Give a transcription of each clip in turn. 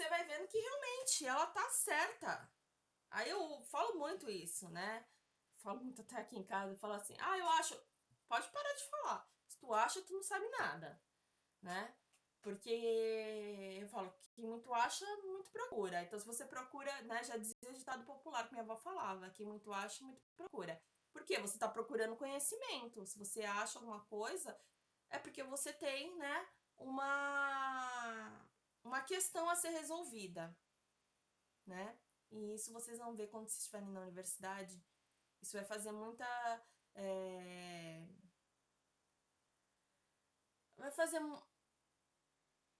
você vai vendo que realmente ela tá certa. Aí eu falo muito isso, né? Falo muito até aqui em casa, falo assim, eu acho. Pode parar de falar. Se tu acha, tu não sabe nada, né? Porque eu falo que muito acha, muito procura. Então, se você procura, né? Já dizia o ditado popular que minha avó falava, que muito acha, muito procura. Porque você está procurando conhecimento. Se você acha alguma coisa, é porque você tem, né? Uma questão a ser resolvida, né? E isso vocês vão ver quando vocês estiverem na universidade. Isso vai fazer muita. é, Vai fazer.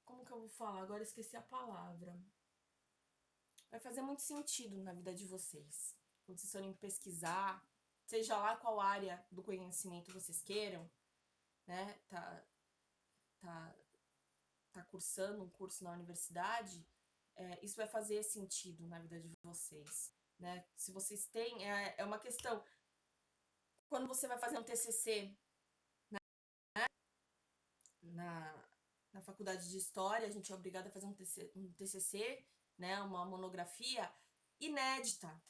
Como que eu vou falar? Agora eu esqueci a palavra. Vai fazer muito sentido na vida de vocês. Quando vocês forem pesquisar, seja lá qual área do conhecimento vocês queiram, né? Tá, tá cursando um curso na universidade, isso vai fazer sentido na vida de vocês, né? Se vocês têm, é uma questão. Quando você vai fazer um TCC na, na faculdade de História, a gente é obrigado a fazer um TCC, né? Uma monografia inédita,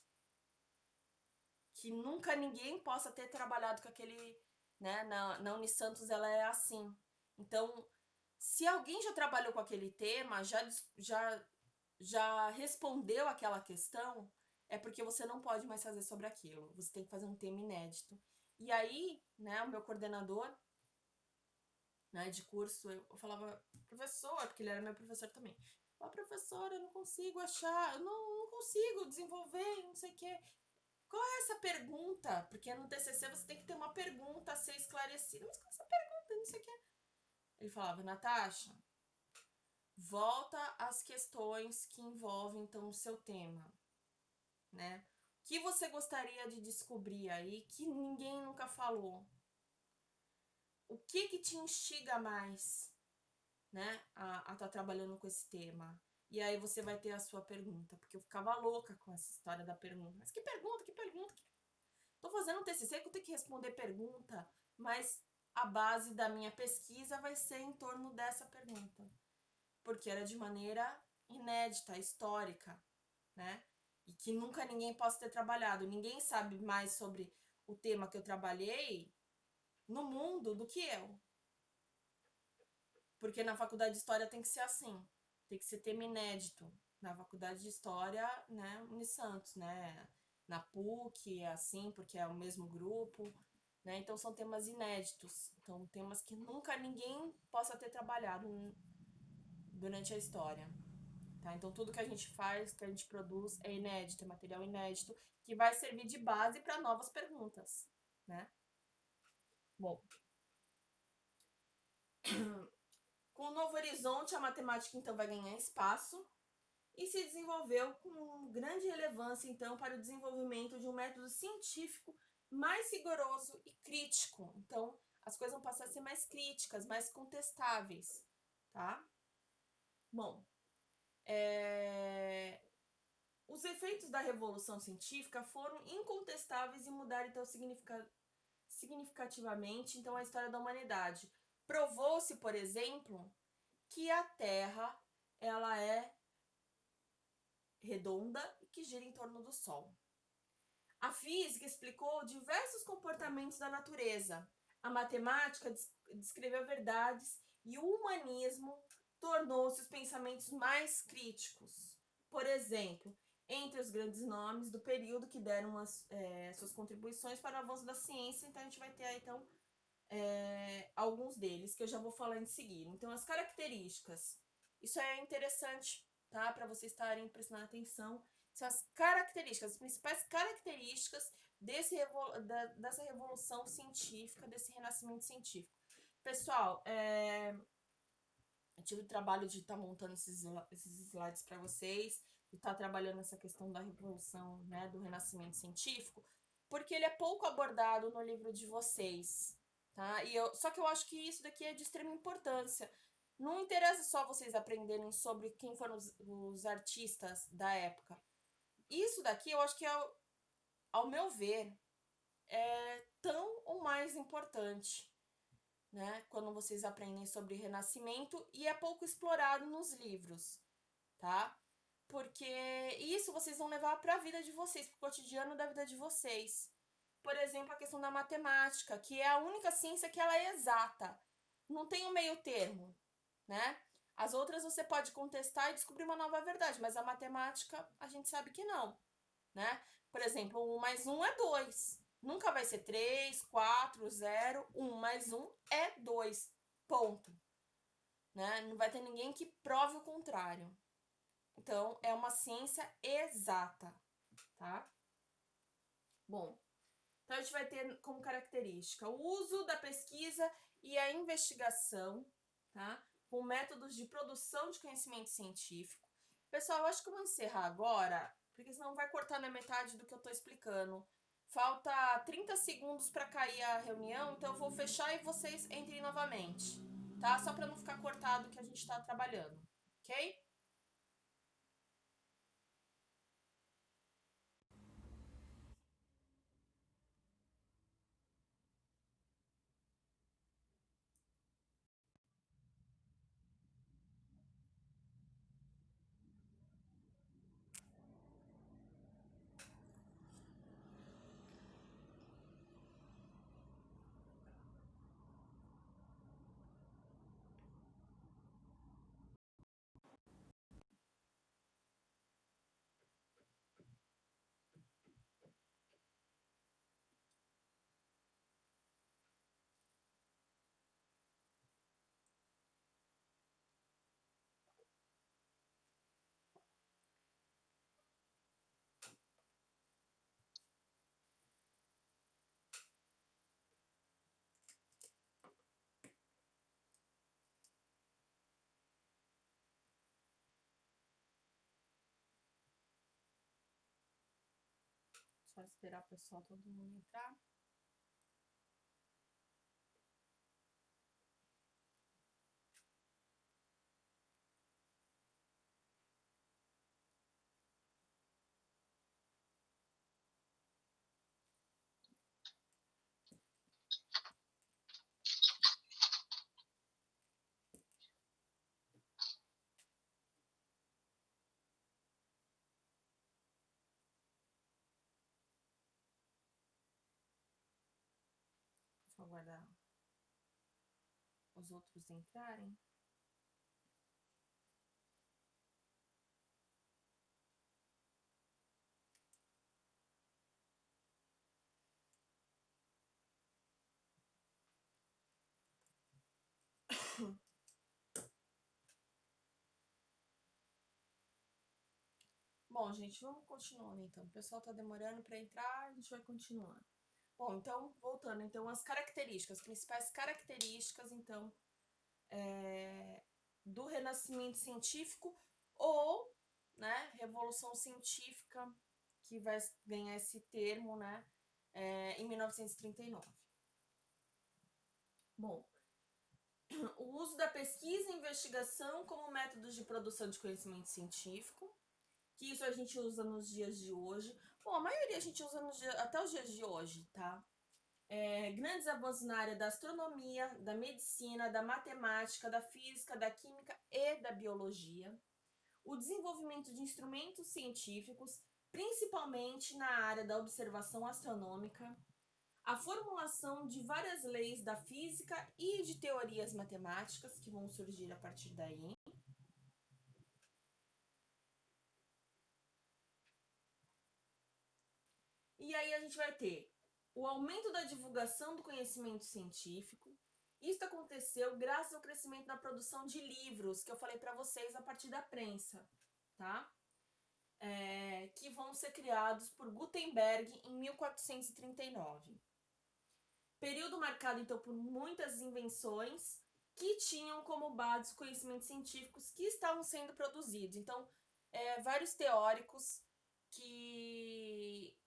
que nunca ninguém possa ter trabalhado com aquele, né? Na Unisantos ela é assim. Então, se alguém já trabalhou com aquele tema, já respondeu aquela questão, é porque você não pode mais fazer sobre aquilo. Você tem que fazer um tema inédito. E aí, né, o meu coordenador, né, de curso, eu falava, professor, porque ele era meu professor também. Professor, eu não consigo achar, eu não consigo desenvolver, não sei o quê. Qual é essa pergunta? Porque no TCC você tem que ter uma pergunta a ser esclarecida. Mas qual é essa pergunta? Não sei o quê. Ele falava, Natasha, volta às questões que envolvem, então, o seu tema, né? O que você gostaria de descobrir aí que ninguém nunca falou? O que te instiga mais, né, a tá trabalhando com esse tema? E aí você vai ter a sua pergunta, porque eu ficava louca com essa história da pergunta. Mas que pergunta, que pergunta? Tô fazendo um TCC que eu tenho que responder pergunta, mas a base da minha pesquisa vai ser em torno dessa pergunta. Porque era de maneira inédita, histórica, né? E que nunca ninguém possa ter trabalhado. Ninguém sabe mais sobre o tema que eu trabalhei no mundo do que eu. Porque na faculdade de História tem que ser assim. Tem que ser tema inédito. Na faculdade de História, né, Unisantos, né? Na PUC é assim, porque é o mesmo grupo, né? Então são temas inéditos. Então temas que nunca ninguém possa ter trabalhado durante a história. Tá? Então tudo que a gente faz, que a gente produz é inédito, é material inédito, que vai servir de base para novas perguntas, né? Bom, com o Novo Horizonte, a matemática então vai ganhar espaço e se desenvolveu com grande relevância então para o desenvolvimento de um método científico mais rigoroso e crítico. Então, as coisas vão passar a ser mais críticas, mais contestáveis, tá? Bom, os efeitos da revolução científica foram incontestáveis e mudaram então significativamente então a história da humanidade. Provou-se, por exemplo, que a Terra ela é redonda e que gira em torno do Sol. A física explicou diversos comportamentos da natureza. A matemática descreveu verdades e o humanismo tornou-se os pensamentos mais críticos. Por exemplo, entre os grandes nomes do período que deram suas contribuições para o avanço da ciência, então a gente vai ter aí, então, alguns deles que eu já vou falar em seguida. Então, as características. Isso é interessante, tá? Para vocês estarem prestando atenção. São as características, as principais características dessa revolução científica, desse renascimento científico. Pessoal, eu tive o trabalho de estar montando esses slides para vocês, e estar trabalhando essa questão da revolução, né, do renascimento científico, porque ele é pouco abordado no livro de vocês, tá? Só que eu acho que isso daqui é de extrema importância. Não interessa só vocês aprenderem sobre quem foram os artistas da época. Isso daqui eu acho que, ao meu ver, é tão ou mais importante, né? Quando vocês aprendem sobre renascimento, e é pouco explorado nos livros, tá? porque isso vocês vão levar para a vida de vocês, para o cotidiano da vida de vocês. Por exemplo, a questão da matemática, que é a única ciência que ela é exata. Não tem um meio termo, né? As outras você pode contestar e descobrir uma nova verdade, mas a matemática a gente sabe que não, né? Por exemplo, 1 mais 1 é 2. Nunca vai ser 3, 4, 0. 1 mais 1 é 2. Ponto. Né? Não vai ter ninguém que prove o contrário. Então, é uma ciência exata, tá? Bom, então a gente vai ter como característica o uso da pesquisa e a investigação, tá? Com métodos de produção de conhecimento científico. Pessoal, eu acho que eu vou encerrar agora, porque senão vai cortar na metade do que eu tô explicando. Falta 30 segundos para cair a reunião, então eu vou fechar e vocês entrem novamente, tá? Só para não ficar cortado que a gente está trabalhando, ok? Só esperar o pessoal todo mundo entrar. Deixa eu aguardar os outros entrarem. Bom, gente, vamos continuando então. O pessoal tá demorando para entrar, a gente vai continuando. Bom, então, voltando, então, as características, as principais características, então, do renascimento científico ou, né, revolução científica, que vai ganhar esse termo, né, em 1939. Bom, o uso da pesquisa e investigação como métodos de produção de conhecimento científico, que isso a gente usa nos dias de hoje. Bom, a maioria a gente usa até os dias de hoje, tá? Grandes avanços na área da astronomia, da medicina, da matemática, da física, da química e da biologia. O desenvolvimento de instrumentos científicos, principalmente na área da observação astronômica. A formulação de várias leis da física e de teorias matemáticas que vão surgir a partir daí. E aí a gente vai ter o aumento da divulgação do conhecimento científico. Isso aconteceu graças ao crescimento da produção de livros, que eu falei para vocês a partir da prensa, tá? Que vão ser criados por Gutenberg em 1439. Período marcado, então, por muitas invenções que tinham como base conhecimentos científicos que estavam sendo produzidos. Então, vários teóricos que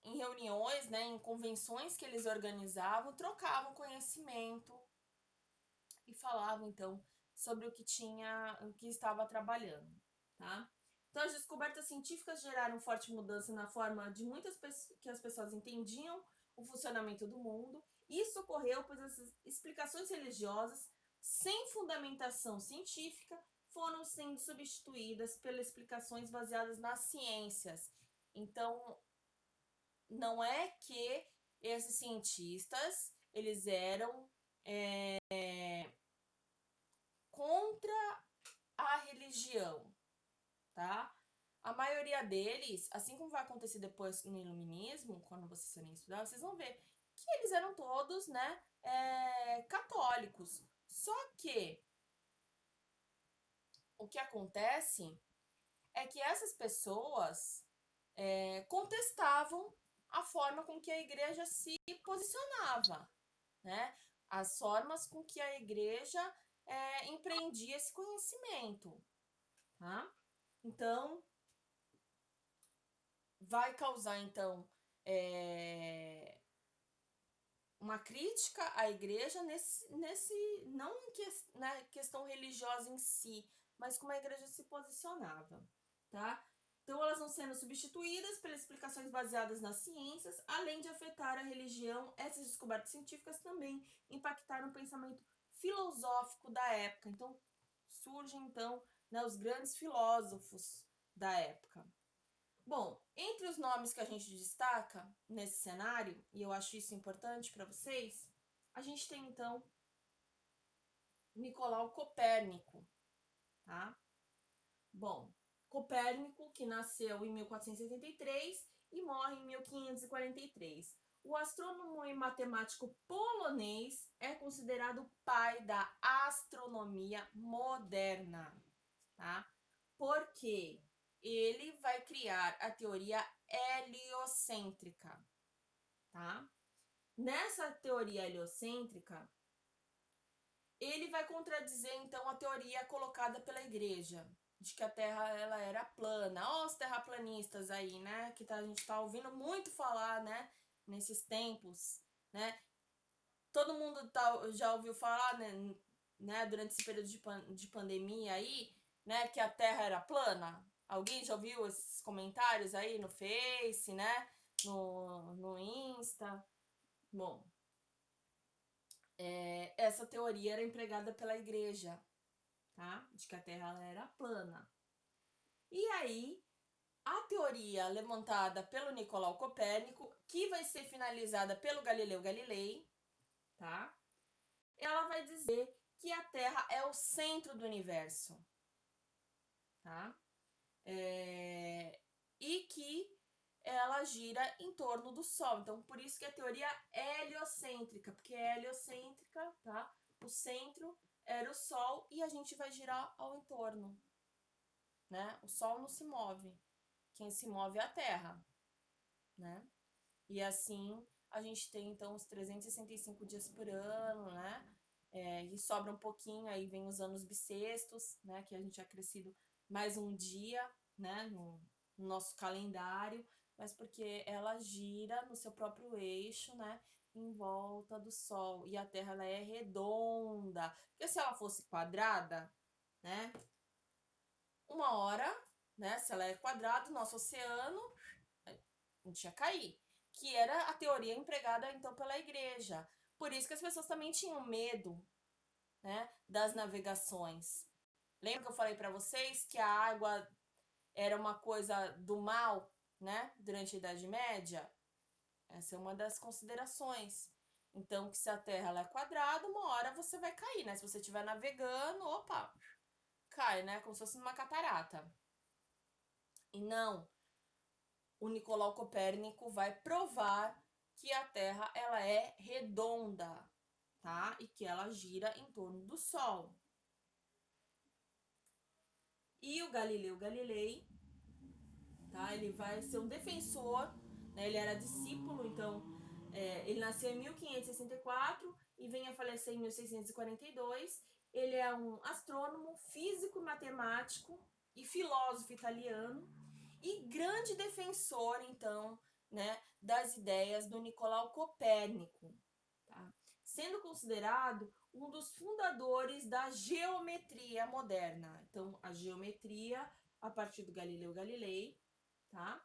em reuniões, né, em convenções que eles organizavam, trocavam conhecimento e falavam então sobre o que estava trabalhando, tá? Então as descobertas científicas geraram forte mudança na forma de que as pessoas entendiam o funcionamento do mundo. Isso ocorreu pois as explicações religiosas sem fundamentação científica foram sendo substituídas pelas explicações baseadas nas ciências. Então, não é que esses cientistas, eles eram contra a religião, tá? A maioria deles, assim como vai acontecer depois no iluminismo, quando vocês forem estudar, vocês vão ver que eles eram todos, né, católicos. Só que o que acontece é que essas pessoas contestavam a forma com que a igreja se posicionava, né? As formas com que a igreja empreendia esse conhecimento, tá? Então, vai causar, então, uma crítica à igreja não em na questão religiosa em si, mas como a igreja se posicionava, tá? Então, elas vão sendo substituídas pelas explicações baseadas nas ciências, além de afetar a religião. Essas descobertas científicas também impactaram o pensamento filosófico da época. Então, surgem, então, né, os grandes filósofos da época. Bom, entre os nomes que a gente destaca nesse cenário, e eu acho isso importante para vocês, a gente tem, então, Nicolau Copérnico, tá? Bom, Copérnico, que nasceu em 1483 e morre em 1543. O astrônomo e matemático polonês é considerado o pai da astronomia moderna, tá? Porque ele vai criar a teoria heliocêntrica, tá? Nessa teoria heliocêntrica, ele vai contradizer, então, a teoria colocada pela igreja, de que a Terra ela era plana. Ó, os terraplanistas aí, né? Que a gente tá ouvindo muito falar, né? Nesses tempos, né? Todo mundo já ouviu falar, né? Durante esse período de pandemia aí, né? Que a Terra era plana. Alguém já ouviu esses comentários aí no Face, né? No Insta? Bom, essa teoria era empregada pela igreja, tá? De que a Terra ela era plana. E aí, a teoria levantada pelo Nicolau Copérnico, que vai ser finalizada pelo Galileu Galilei, tá? Ela vai dizer que a Terra é o centro do universo, tá? E que ela gira em torno do Sol. Então, por isso que a teoria é heliocêntrica, porque é heliocêntrica, tá? O centro era o Sol e a gente vai girar ao entorno, né? O Sol não se move. Quem se move é a Terra, né? E assim a gente tem então os 365 dias por ano, né? E sobra um pouquinho, aí vem os anos bissextos, né? Que a gente é crescido mais um dia, né? No nosso calendário, mas porque ela gira no seu próprio eixo, né? Em volta do Sol. E a Terra ela é redonda. Porque se ela fosse quadrada, né? Uma hora, né? Se ela é quadrada, nosso oceano, a gente ia cair. Que era a teoria empregada então pela igreja. Por isso que as pessoas também tinham medo, né, das navegações. Lembra que eu falei para vocês que a água era uma coisa do mal, né, durante a Idade Média? Essa é uma das considerações. Então, que se a Terra ela é quadrada, uma hora você vai cair, né? Se você estiver navegando, opa, cai, né? Como se fosse numa catarata. E não, o Nicolau Copérnico vai provar que a Terra ela é redonda, tá? E que ela gira em torno do Sol. E o Galileu Galilei, tá? Ele vai ser um defensor, né? Ele era discípulo, então ele nasceu em 1564 e vem a falecer em 1642. Ele é um astrônomo, físico, matemático e filósofo italiano e grande defensor, então, né, das ideias do Nicolau Copérnico, tá? Sendo considerado um dos fundadores da geometria moderna. Então, a geometria a partir do Galileu Galilei, tá?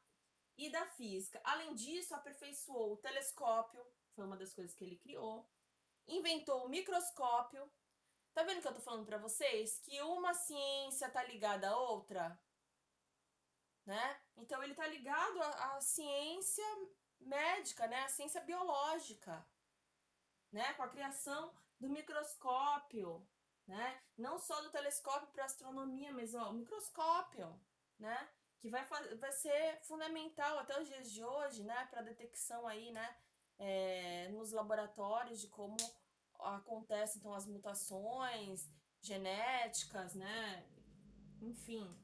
E da física. Além disso, aperfeiçoou o telescópio, foi uma das coisas que ele criou, inventou o microscópio, Tá vendo que eu tô falando pra vocês? Que uma ciência tá ligada à outra, né? Então ele tá ligado à ciência médica, né? A ciência biológica, né? Com a criação do microscópio, né? Não só do telescópio para astronomia, mas ó, o microscópio, né? Que vai ser fundamental até os dias de hoje, né? Para detecção aí, né? Nos laboratórios de como acontecem então as mutações genéticas, né? Enfim,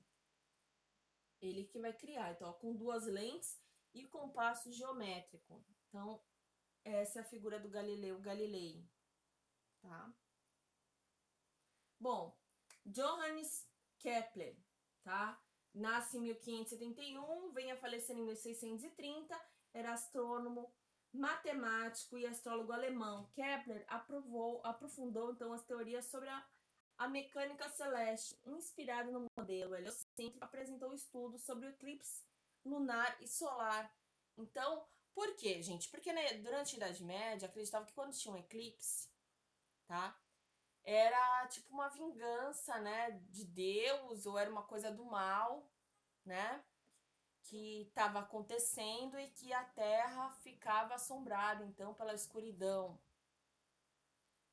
ele que vai criar. Então, ó, com duas lentes e compasso geométrico. Então, essa é a figura do Galileu Galilei, tá? Bom, Johannes Kepler, tá? Nasce em 1571, vem a falecer em 1630, era astrônomo, matemático e astrólogo alemão. Kepler aprofundou então as teorias sobre a mecânica celeste, inspirado no modelo heliocêntrico, apresentou estudos sobre o eclipse lunar e solar. Então, por quê, gente? Porque né, durante a Idade Média acreditava que quando tinha um eclipse, tá? Era tipo uma vingança, né, de Deus, ou era uma coisa do mal, né, que estava acontecendo e que a Terra ficava assombrada, então, pela escuridão,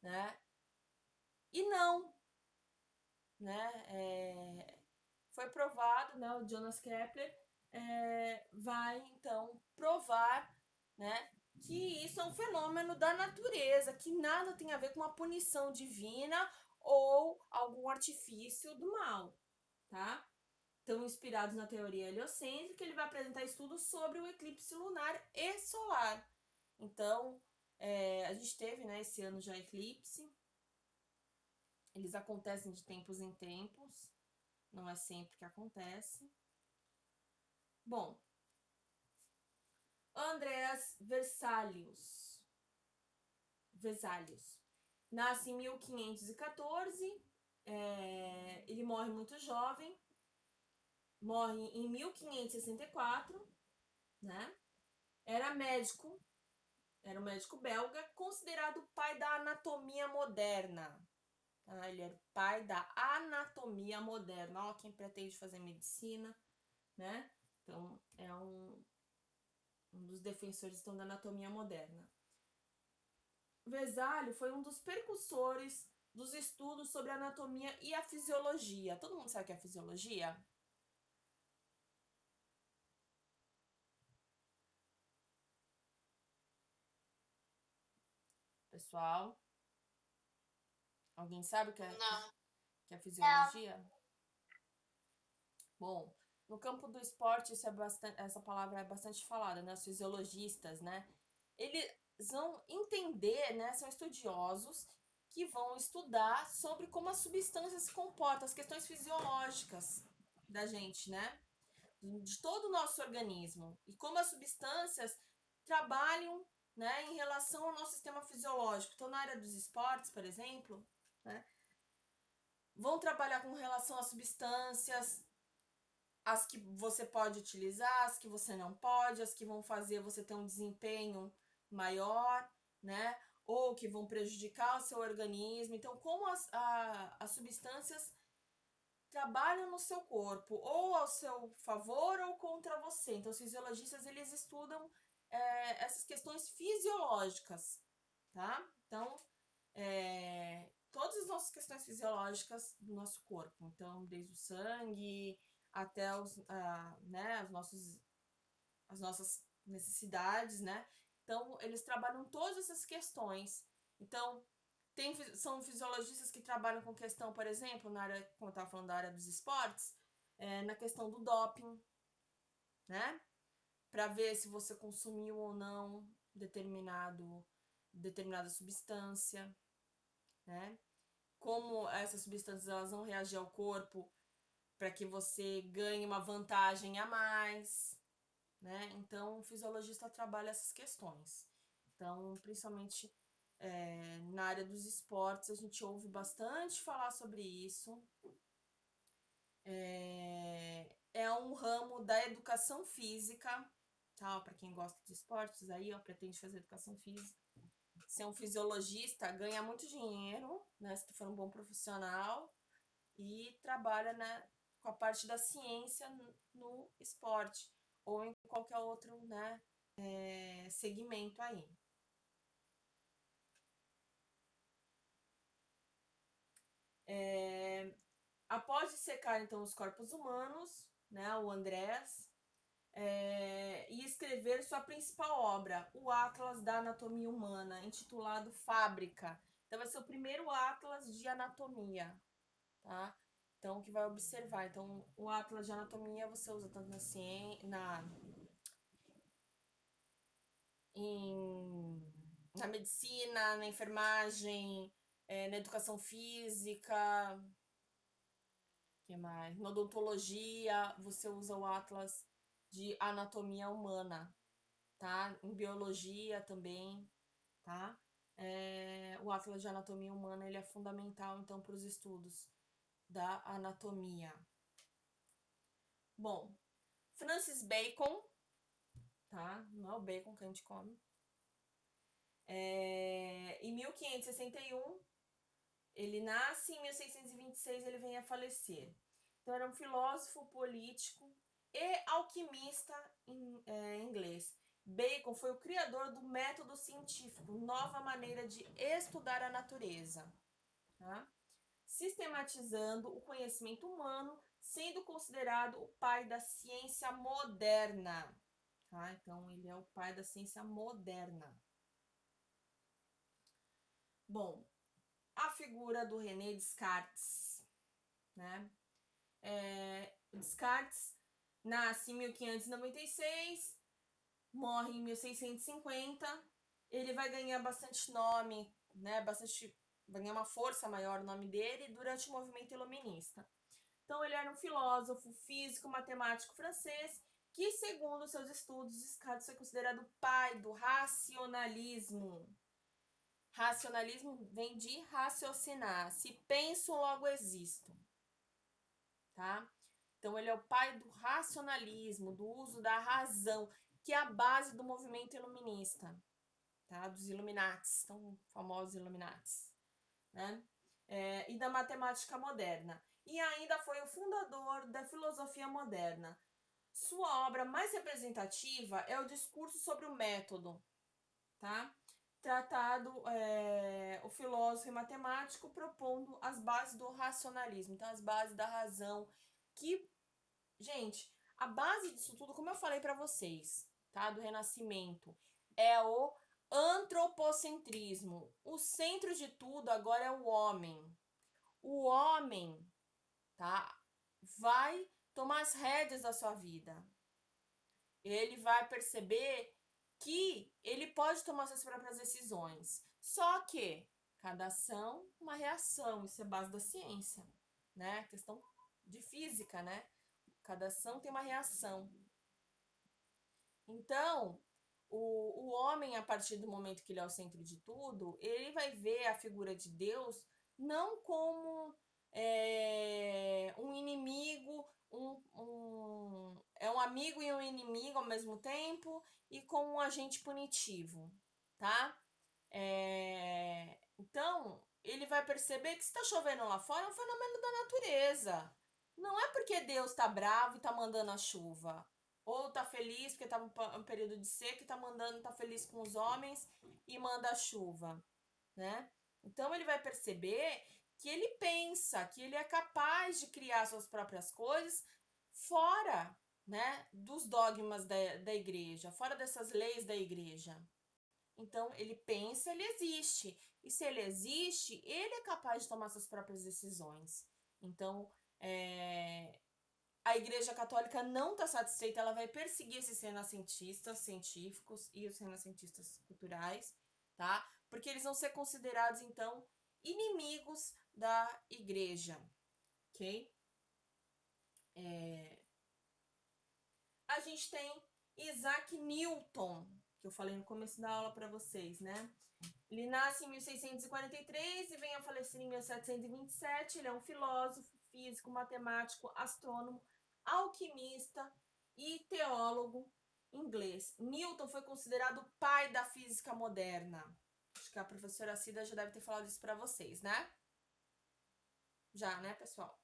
né? E não, né? Foi provado, né? O Jonas Kepler vai então provar, né? Que isso é um fenômeno da natureza, que nada tem a ver com uma punição divina ou algum artifício do mal, tá? Então, inspirados na teoria heliocêntrica, ele vai apresentar estudos sobre o eclipse lunar e solar. Então, a gente teve, né, esse ano já eclipse. Eles acontecem de tempos em tempos, não é sempre que acontece. Bom, Andreas Vesalius nasce em 1514, ele morre muito jovem, morre em 1564, né? Era um médico belga, considerado o pai da anatomia moderna. Tá? Ele era o pai da anatomia moderna. Ó, quem pretende fazer medicina, né? Então, é um dos defensores então, da anatomia moderna. Vesalho foi um dos precursores dos estudos sobre a anatomia e a fisiologia. Todo mundo sabe o que é fisiologia? Pessoal, alguém sabe o Não. que é fisiologia? Bom, no campo do esporte essa palavra é bastante falada, né? Os fisiologistas, né? Eles vão entender, né? São estudiosos que vão estudar sobre como as substâncias se comportam, as questões fisiológicas da gente, né? De todo o nosso organismo e como as substâncias trabalham, né, em relação ao nosso sistema fisiológico. Então, na área dos esportes, por exemplo, né, vão trabalhar com relação às substâncias, as que você pode utilizar, as que você não pode, as que vão fazer você ter um desempenho maior, né? Ou que vão prejudicar o seu organismo. Então, como as substâncias trabalham no seu corpo, ou ao seu favor ou contra você. Então, os fisiologistas, eles estudam essas questões fisiológicas, tá? Então, todas as nossas questões fisiológicas do nosso corpo. Então, desde o sangue até né, as nossas necessidades, né? Então, eles trabalham todas essas questões. Então, são fisiologistas que trabalham com questão, por exemplo, na área, como eu estava falando da área dos esportes, na questão do doping, né? Para ver se você consumiu ou não determinada substância, né? Como essas substâncias elas vão reagir ao corpo para que você ganhe uma vantagem a mais, né? Então, o fisiologista trabalha essas questões. Então, principalmente na área dos esportes, a gente ouve bastante falar sobre isso. É um ramo da educação física, tá? Para quem gosta de esportes aí, ó, pretende fazer educação física. ser um fisiologista, ganha muito dinheiro, né? Se tu for um bom profissional e trabalha, né, com a parte da ciência no esporte ou em qualquer outro, né, segmento aí. Após dissecar então os corpos humanos, né, o Andrés, e escrever sua principal obra, o Atlas da Anatomia Humana, intitulado Fábrica. Então vai ser o primeiro Atlas de anatomia, tá? Então, que vai observar. Então, o Atlas de Anatomia você usa tanto na ciência, na medicina, na enfermagem, na educação física, que mais? Na odontologia, você usa o Atlas de Anatomia Humana, tá? Em biologia também, tá? O Atlas de Anatomia Humana ele é fundamental, então, para os estudos da anatomia. Bom, Francis Bacon, tá? Não é o bacon que a gente come. Em 1561, ele nasce, em 1626 ele vem a falecer. Então, era um filósofo político e alquimista inglês. Bacon foi o criador do método científico, nova maneira de estudar a natureza, tá? Sistematizando o conhecimento humano, sendo considerado o pai da ciência moderna. Tá? Então, ele é o pai da ciência moderna. Bom, a figura do René Descartes, né? Descartes nasce em 1596, morre em 1650. Ele vai ganhar bastante nome, né? Vai ganhar uma força maior o nome dele durante o movimento iluminista. Então, ele era um filósofo, físico, matemático francês que, segundo seus estudos, Descartes foi considerado o pai do racionalismo. Racionalismo vem de raciocinar. Se penso, logo existo. Tá? Então, ele é o pai do racionalismo, do uso da razão, que é a base do movimento iluminista, tá? Dos Illuminatis, tão famosos Illuminatis, né? E da matemática moderna. E ainda foi o fundador da filosofia moderna. Sua obra mais representativa é o Discurso sobre o Método, tá? Tratado, o filósofo e matemático propondo as bases do racionalismo, então as bases da razão, que, gente, a base disso tudo, como eu falei para vocês, tá? Do Renascimento, é o antropocentrismo. O centro de tudo agora é o homem. O homem, tá? Vai tomar as rédeas da sua vida. Ele vai perceber que ele pode tomar suas próprias decisões. Só que cada ação, uma reação. Isso é base da ciência, né? Questão de física, né? Cada ação tem uma reação. Então, o homem, a partir do momento que ele é o centro de tudo, ele vai ver a figura de Deus não como um inimigo, é um amigo e um inimigo ao mesmo tempo, e como um agente punitivo, tá? Então, ele vai perceber que se está chovendo lá fora é um fenômeno da natureza. Não é porque Deus está bravo e está mandando a chuva. Ou tá feliz porque tá um período de seca e tá feliz com os homens e manda a chuva, né? Então ele vai perceber que ele pensa, que ele é capaz de criar suas próprias coisas fora, né, dos dogmas da igreja, fora dessas leis da igreja. Então ele pensa, ele existe. E se ele existe, ele é capaz de tomar suas próprias decisões. Então, a Igreja Católica não está satisfeita, ela vai perseguir esses renascentistas científicos e os renascentistas culturais, tá? Porque eles vão ser considerados, então, inimigos da Igreja, ok? A gente tem Isaac Newton, que eu falei no começo da aula para vocês, né? Ele nasce em 1643 e vem a falecer em 1727. Ele é um filósofo, físico, matemático, astrônomo, alquimista e teólogo inglês. Newton foi considerado o pai da física moderna. Acho que a professora Cida já deve ter falado isso para vocês, né? Já, né, pessoal?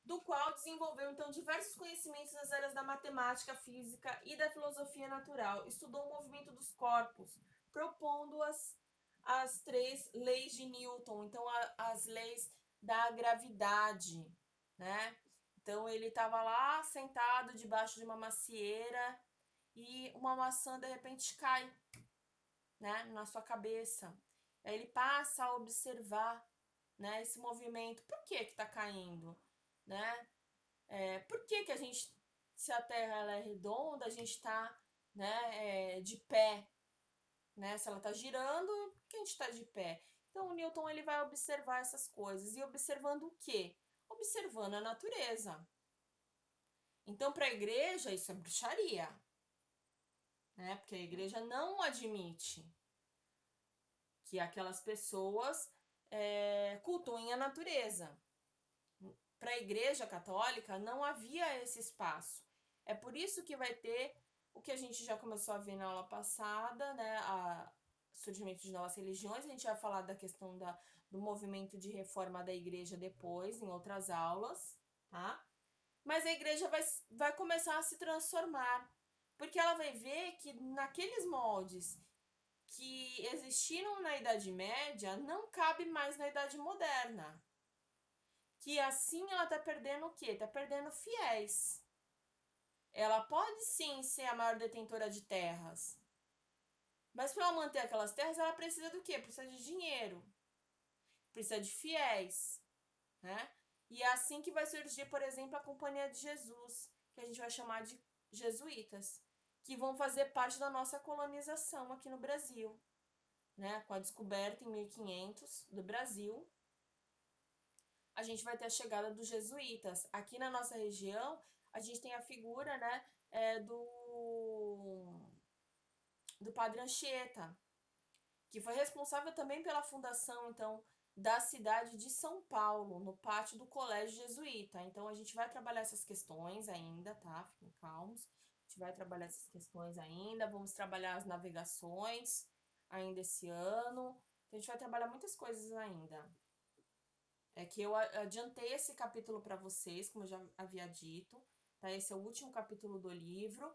Do qual desenvolveu então diversos conhecimentos nas áreas da matemática, física e da filosofia natural. Estudou o movimento dos corpos, propondo as três leis de Newton, então as leis da gravidade, né? Então ele estava lá sentado debaixo de uma macieira e uma maçã de repente cai, né, na sua cabeça. Aí ele passa a observar, né, esse movimento. Por que está caindo, né? Por que que a gente, se a Terra ela é redonda, a gente está, né, de pé, né? Se ela está girando, por que a gente está de pé? Então o Newton ele vai observar essas coisas e observando o quê? Observando a natureza. Então para a igreja isso é bruxaria, né? Porque a igreja não admite que aquelas pessoas cultuem a natureza. Para a Igreja Católica não havia esse espaço. É por isso que vai ter o que a gente já começou a ver na aula passada, né? Surgimento de novas religiões. A gente vai falar da questão do movimento de reforma da igreja depois, em outras aulas, tá? Mas a igreja vai começar a se transformar, porque ela vai ver que naqueles moldes que existiram na Idade Média não cabe mais na Idade Moderna. Que assim ela tá perdendo o quê? Tá perdendo fiéis. Ela pode sim ser a maior detentora de terras, mas para ela manter aquelas terras, ela precisa do quê? Precisa de dinheiro, precisa de fiéis, né? E é assim que vai surgir, por exemplo, a Companhia de Jesus, que a gente vai chamar de jesuítas, que vão fazer parte da nossa colonização aqui no Brasil, né? Com a descoberta em 1500 do Brasil, a gente vai ter a chegada dos jesuítas. Aqui na nossa região, a gente tem a figura, né, do Padre Anchieta, que foi responsável também pela fundação, então, da cidade de São Paulo, no pátio do Colégio Jesuíta. Então, a gente vai trabalhar essas questões ainda, tá? Fiquem calmos. A gente vai trabalhar essas questões ainda. Vamos trabalhar as navegações ainda esse ano. Então, a gente vai trabalhar muitas coisas ainda. É que eu adiantei esse capítulo para vocês, como eu já havia dito, tá? Esse é o último capítulo do livro,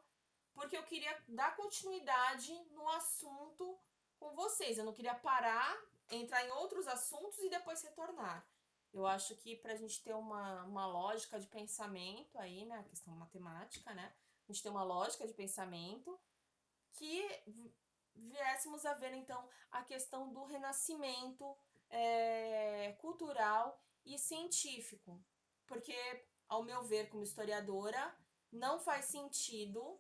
porque eu queria dar continuidade no assunto com vocês. Eu não queria parar, entrar em outros assuntos e depois retornar. Eu acho que para a gente ter uma lógica de pensamento aí, né? A questão matemática, né? A gente ter uma lógica de pensamento que viéssemos a ver, então, a questão do renascimento cultural e científico. Porque, ao meu ver, como historiadora, não faz sentido,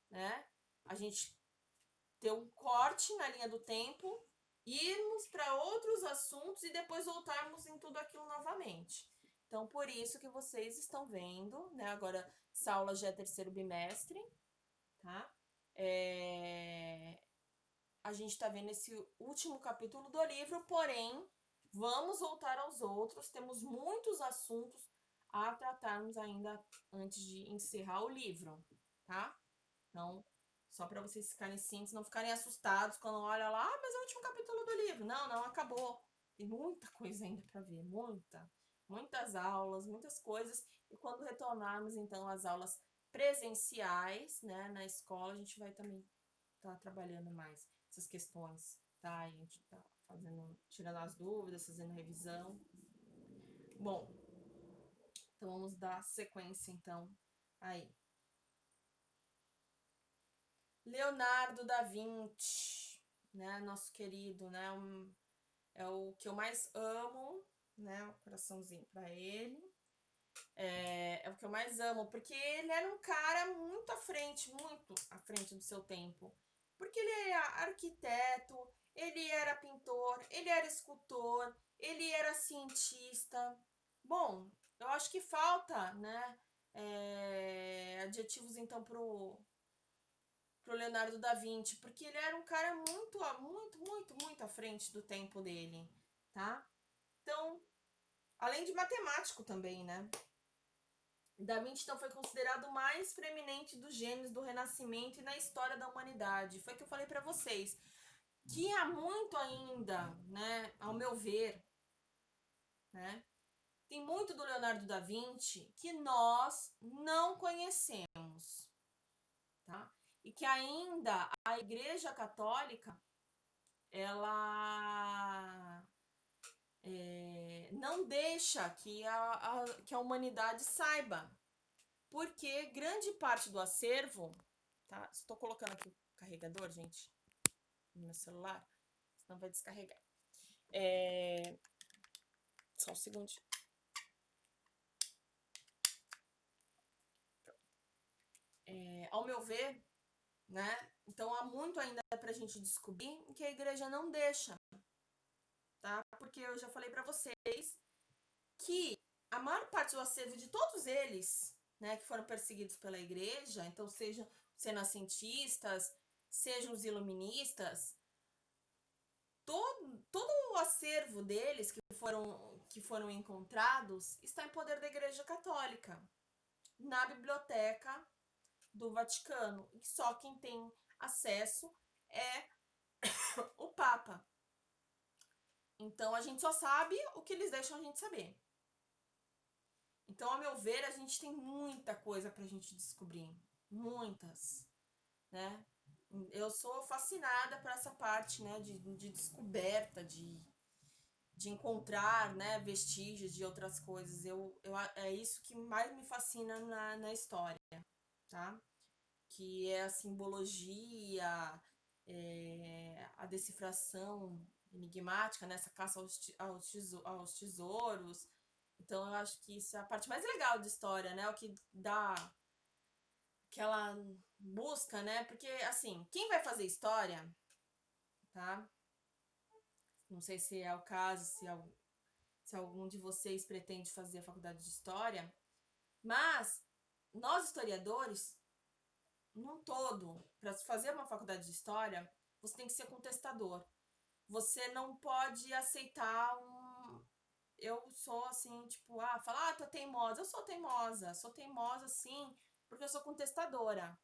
né, a gente ter um corte na linha do tempo, irmos para outros assuntos e depois voltarmos em tudo aquilo novamente. Então, por isso que vocês estão vendo, né, agora essa aula já é terceiro bimestre, tá? A gente está vendo esse último capítulo do livro, porém, vamos voltar aos outros. Temos muitos assuntos a tratarmos ainda antes de encerrar o livro, tá? Então, só para vocês ficarem simples, não ficarem assustados quando olham lá, mas é o último capítulo do livro. Não, não acabou. Tem muita coisa ainda para ver, muitas aulas, muitas coisas. E quando retornarmos então às aulas presenciais, né, na escola, a gente vai também estar trabalhando mais essas questões, tá? A gente tá tirando as dúvidas, fazendo revisão. Bom, então vamos dar sequência então aí. Leonardo da Vinci, né? Nosso querido, né? É o que eu mais amo, né? O coraçãozinho para ele. É o que eu mais amo, porque ele era um cara muito à frente do seu tempo. Porque ele era arquiteto, ele era pintor, ele era escultor, ele era cientista. Bom, eu acho que falta, né? Adjetivos então pro Leonardo da Vinci, porque ele era um cara muito à frente do tempo dele, tá? Então, além de matemático também, né? Da Vinci, então, foi considerado o mais preeminente dos gênios do Renascimento e na história da humanidade. Foi o que eu falei para vocês. Que há muito ainda, né, ao meu ver, né, tem muito do Leonardo da Vinci que nós não conhecemos, tá? E que ainda a Igreja Católica, ela não deixa que a humanidade saiba, porque grande parte do acervo, tá? Estou colocando aqui o carregador, gente, no meu celular, senão vai descarregar. Só um segundo. Ao meu ver, né? Então há muito ainda pra gente descobrir que a igreja não deixa, tá? Porque eu já falei para vocês que a maior parte do acervo de todos eles, né, que foram perseguidos pela igreja, então sejam renascentistas, sejam os iluministas, todo o acervo deles que foram encontrados está em poder da Igreja Católica, na biblioteca do Vaticano. E só quem tem acesso é o Papa. Então a gente só sabe o que eles deixam a gente saber. Então, a meu ver, a gente tem muita coisa pra gente descobrir. Muitas, né? Eu sou fascinada por essa parte, né, de descoberta, de encontrar, né, vestígios de outras coisas. É isso que mais me fascina na história, tá? Que é a simbologia, a decifração enigmática, né? Essa caça aos tesouros. Então eu acho que isso é a parte mais legal de história, né? O que dá aquela busca, né? Porque, assim, quem vai fazer história, tá? Não sei se é o caso, se algum de vocês pretende fazer a faculdade de história, mas nós historiadores, num todo, para fazer uma faculdade de história, você tem que ser contestador. Você não pode aceitar eu sou assim, tipo, falar, tô teimosa. Eu sou teimosa sim, porque eu sou contestadora.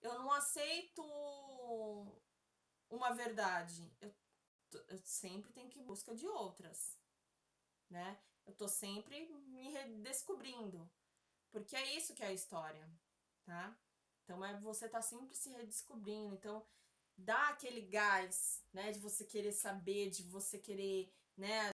Eu não aceito uma verdade. Eu sempre tenho que ir em busca de outras, né? Eu tô sempre me redescobrindo, porque é isso que é a história, tá? Então você tá sempre se redescobrindo. Então dá aquele gás, né, de você querer saber, de você querer, né,